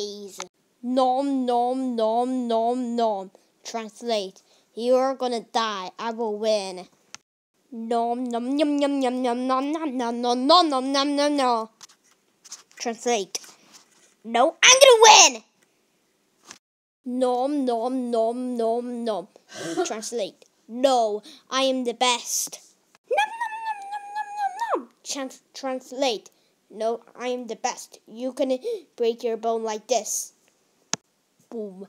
eyes. Nom nom nom nom nom. Translate. You're gonna die. I will win. Nom nom yum yum yum yum nom nom nom nom nom nom nom nom nom. Translate. No, I'm gonna win. Nom nom nom nom nom. Translate. No, I am the best. Nom nom nom nom nom nom nom. Translate. No, I am the best. You can break your bone like this. Boom.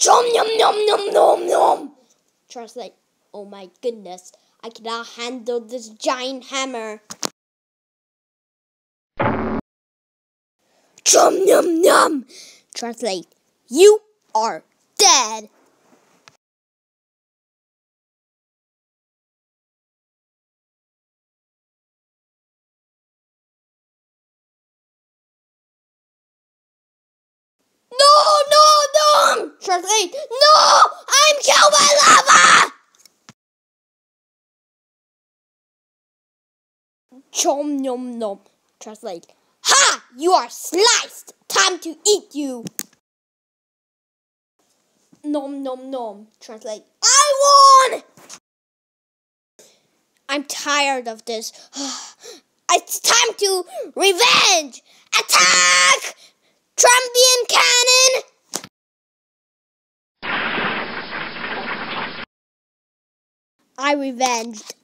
Chom yum yum yum yum yum. Translate. Oh my goodness, I cannot handle this giant hammer. Chom yum yum. Translate. You are dead. No! Translate. No! I'm killed by lava! Chom nom nom. Translate. Ha! You are sliced! Time to eat you! Nom nom nom. Translate. I won! I'm tired of this. It's time to revenge! Attack! Trumpian cannon! I revenged.